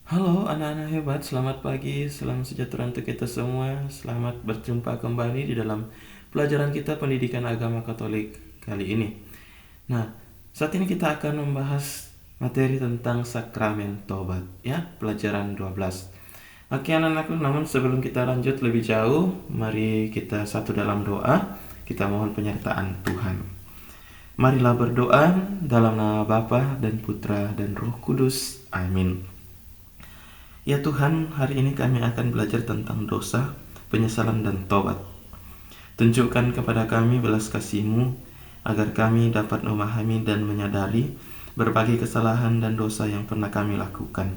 Halo anak-anak hebat, selamat pagi, salam sejahtera untuk kita semua. Selamat berjumpa kembali di dalam pelajaran kita pendidikan agama Katolik kali ini. Nah, saat ini kita akan membahas materi tentang sakramen tobat, ya, pelajaran 12. Oke anak-anakku, namun sebelum kita lanjut lebih jauh, mari kita satu dalam doa, kita mohon penyertaan Tuhan. Marilah berdoa dalam nama Bapa dan Putra dan Roh Kudus. Amin. Ya Tuhan, hari ini kami akan belajar tentang dosa, penyesalan dan tobat. Tunjukkan kepada kami belas kasih-Mu, agar kami dapat memahami dan menyadari berbagai kesalahan dan dosa yang pernah kami lakukan.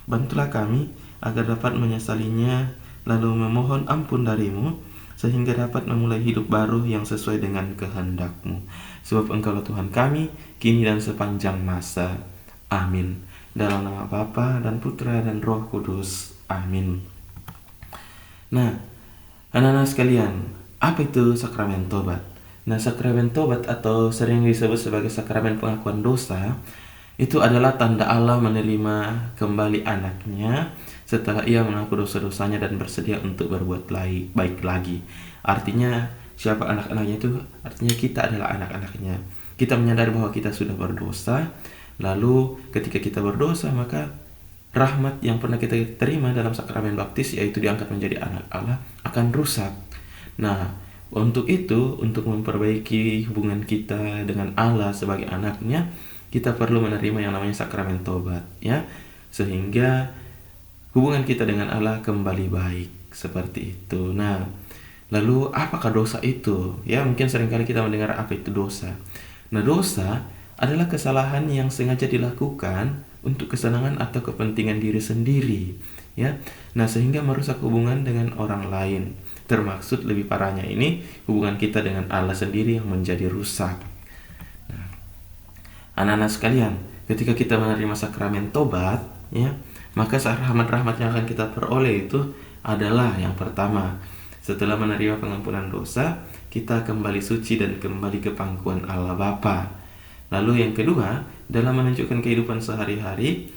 Bantulah kami agar dapat menyesalinya, lalu memohon ampun dari-Mu, sehingga dapat memulai hidup baru yang sesuai dengan kehendak-Mu. Sebab Engkaulah Tuhan kami, kini dan sepanjang masa. Amin. Dalam nama Bapa dan Putra dan Roh Kudus. Amin. Nah, anak-anak sekalian, apa itu sakramen tobat? Nah, sakramen tobat atau sering disebut sebagai sakramen pengakuan dosa, itu adalah tanda Allah menerima kembali anaknya setelah ia mengaku dosa-dosanya dan bersedia untuk berbuat baik lagi. Artinya, siapa anak-anaknya itu? Artinya kita adalah anak-anaknya. Kita menyadari bahwa kita sudah berdosa. Lalu ketika kita berdosa, maka rahmat yang pernah kita terima dalam sakramen baptis, yaitu diangkat menjadi anak Allah, akan rusak. Nah, untuk itu, untuk memperbaiki hubungan kita dengan Allah sebagai anaknya, kita perlu menerima yang namanya sakramen tobat, ya, sehingga hubungan kita dengan Allah kembali baik, seperti itu. Nah, lalu apakah dosa itu? Ya, mungkin seringkali kita mendengar apa itu dosa. Nah, dosa adalah kesalahan yang sengaja dilakukan untuk kesenangan atau kepentingan diri sendiri, ya. Nah, sehingga merusak hubungan dengan orang lain. Termaksud lebih parahnya ini hubungan kita dengan Allah sendiri yang menjadi rusak. Nah, anak-anak sekalian, ketika kita menerima sakramen tobat, ya, maka rahmat-rahmat yang akan kita peroleh itu adalah yang pertama, setelah menerima pengampunan dosa, kita kembali suci dan kembali ke pangkuan Allah Bapa. Lalu yang kedua, dalam menunjukkan kehidupan sehari-hari,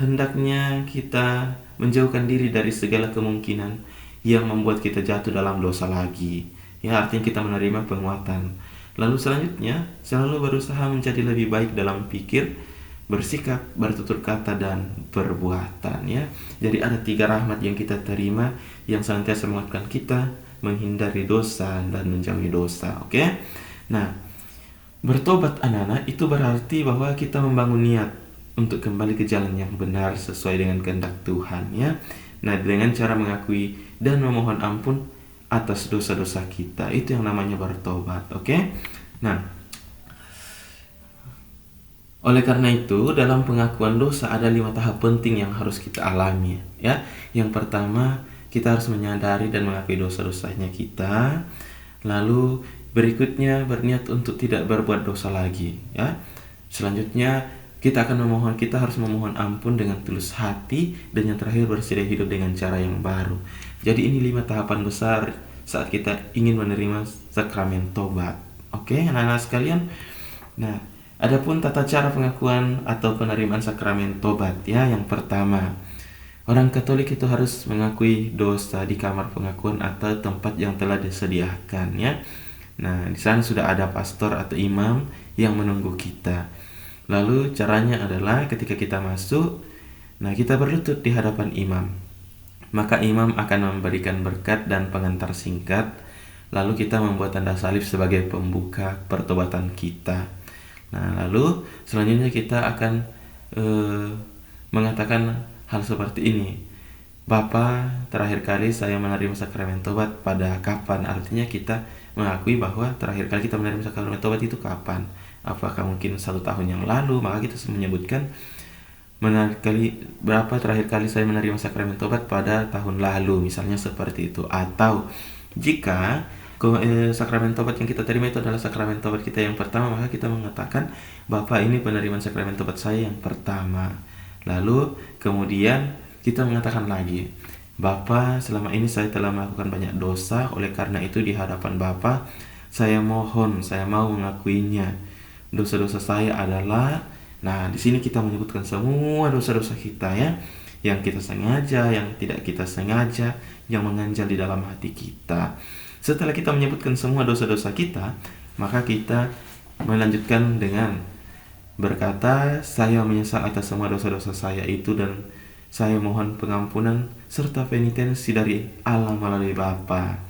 hendaknya kita menjauhkan diri dari segala kemungkinan yang membuat kita jatuh dalam dosa lagi. Ya, artinya kita menerima penguatan. Lalu selanjutnya, selalu berusaha menjadi lebih baik dalam pikir, bersikap, bertutur kata, dan perbuatan. Ya, jadi ada 3 rahmat yang kita terima yang senantiasa menguatkan kita menghindari dosa dan menjauhi dosa. Oke? Nah, bertobat anak-anak itu berarti bahwa kita membangun niat untuk kembali ke jalan yang benar sesuai dengan kehendak Tuhan, ya. Nah, dengan cara mengakui dan memohon ampun atas dosa-dosa kita, itu yang namanya bertobat, oke? Nah, oleh karena itu dalam pengakuan dosa ada 5 tahap penting yang harus kita alami, ya. Yang pertama, kita harus menyadari dan mengakui dosa-dosanya kita. Lalu berikutnya berniat untuk tidak berbuat dosa lagi, ya. Selanjutnya kita harus memohon ampun dengan tulus hati, dan yang terakhir bersedia hidup dengan cara yang baru. Jadi ini 5 tahapan besar saat kita ingin menerima sakramen tobat. Oke, anak-anak sekalian. Nah, adapun tata cara pengakuan atau penerimaan sakramen tobat, ya. Yang pertama, orang Katolik itu harus mengakui dosa di kamar pengakuan atau tempat yang telah disediakan, ya. Nah, di sana sudah ada pastor atau imam yang menunggu kita. Lalu caranya adalah ketika kita masuk, nah kita berlutut di hadapan imam. Maka imam akan memberikan berkat dan pengantar singkat. Lalu kita membuat tanda salib sebagai pembuka pertobatan kita. Nah, lalu selanjutnya kita akan mengatakan hal seperti ini. Bapak, terakhir kali saya menerima sakramen tobat pada kapan? Artinya kita mengakui bahwa terakhir kali kita menerima sakramen tobat itu kapan? Apakah mungkin 1 tahun yang lalu? Maka kita menyebutkan berapa terakhir kali saya menerima sakramen tobat pada tahun lalu, misalnya seperti itu. Atau jika sakramen tobat yang kita terima itu adalah sakramen tobat kita yang pertama, maka kita mengatakan, Bapak, ini penerimaan sakramen tobat saya yang pertama. Lalu kemudian kita mengatakan lagi, Bapak, selama ini saya telah melakukan banyak dosa, oleh karena itu di hadapan Bapak saya mau mengakuinya. Dosa-dosa saya adalah, nah di sini kita menyebutkan semua dosa-dosa kita, ya. yang kita sengaja, yang tidak kita sengaja, yang mengganjal di dalam hati kita. Setelah kita menyebutkan semua dosa-dosa kita, maka kita melanjutkan dengan berkata, saya menyesal atas semua dosa-dosa saya itu dan saya mohon pengampunan serta penitensi dari Allah melalui Bapa.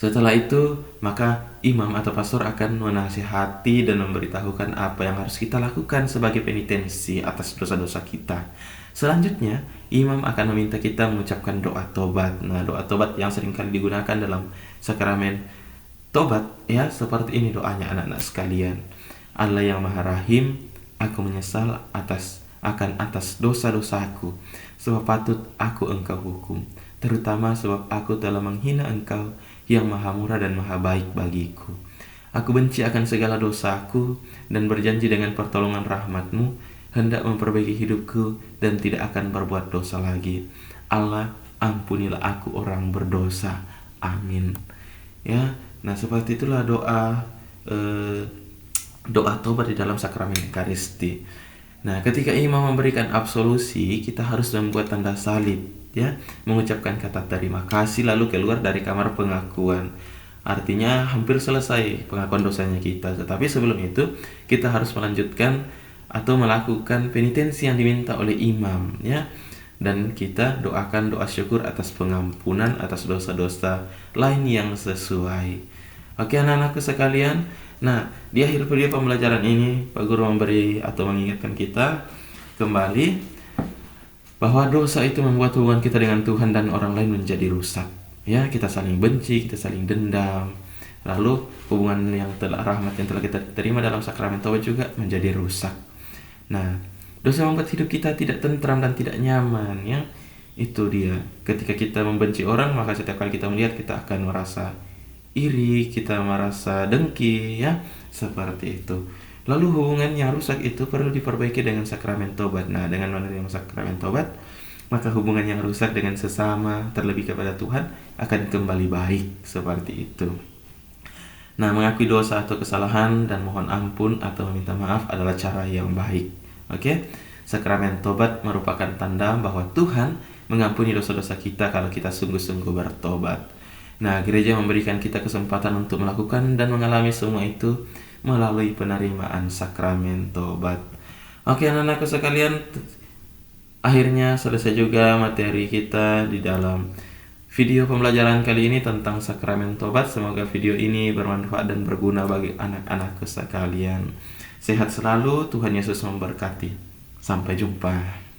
Setelah itu, maka imam atau pastor akan menasihati dan memberitahukan apa yang harus kita lakukan sebagai penitensi atas dosa-dosa kita. Selanjutnya, imam akan meminta kita mengucapkan doa tobat. Nah, doa tobat yang seringkali digunakan dalam sakramen tobat, ya, seperti ini doanya anak-anak sekalian. Allah yang Maha Rahim, aku menyesal atas dosa-dosaku, sebab patut aku Engkau hukum, terutama sebab aku telah menghina Engkau yang Maha Murah dan Maha Baik bagiku. Aku benci akan segala dosaku dan berjanji dengan pertolongan rahmat-Mu hendak memperbaiki hidupku dan tidak akan berbuat dosa lagi. Allah, ampunilah aku orang berdosa. Amin. Ya, nah seperti itulah doa tobat di dalam sakramen Ekaristi. Nah, ketika imam memberikan absolusi, kita harus membuat tanda salib, ya, mengucapkan kata terima kasih lalu keluar dari kamar pengakuan. Artinya hampir selesai pengakuan dosanya kita. Tetapi sebelum itu kita harus melanjutkan atau melakukan penitensi yang diminta oleh imam, ya. Dan kita doakan doa syukur atas pengampunan atas dosa-dosa lain yang sesuai. Oke anak-anakku sekalian, nah di akhir video pembelajaran ini Pak Guru memberi atau mengingatkan kita kembali bahwa dosa itu membuat hubungan kita dengan Tuhan dan orang lain menjadi rusak. Ya, kita saling benci, kita saling dendam. Lalu hubungan rahmat yang telah kita terima dalam sakramen taubat juga menjadi rusak. Nah, dosa membuat hidup kita tidak tentram dan tidak nyaman, ya. Itu dia. Ketika kita membenci orang, maka setiap kali kita melihat kita akan merasa iri, kita merasa dengki, ya, seperti itu. Lalu hubungan yang rusak itu perlu diperbaiki dengan sakramen tobat. Nah, dengan menerima sakramen tobat, maka hubungan yang rusak dengan sesama, terlebih kepada Tuhan, akan kembali baik, seperti itu. Nah, mengakui dosa atau kesalahan dan mohon ampun atau meminta maaf adalah cara yang baik. Oke? Sakramen tobat merupakan tanda bahwa Tuhan mengampuni dosa-dosa kita kalau kita sungguh-sungguh bertobat. Nah, gereja memberikan kita kesempatan untuk melakukan dan mengalami semua itu melalui penerimaan sakramen tobat. Oke anak-anakku sekalian, akhirnya selesai juga materi kita di dalam video pembelajaran kali ini tentang sakramen tobat. Semoga video ini bermanfaat dan berguna bagi anak-anakku sekalian. Sehat selalu, Tuhan Yesus memberkati. Sampai jumpa.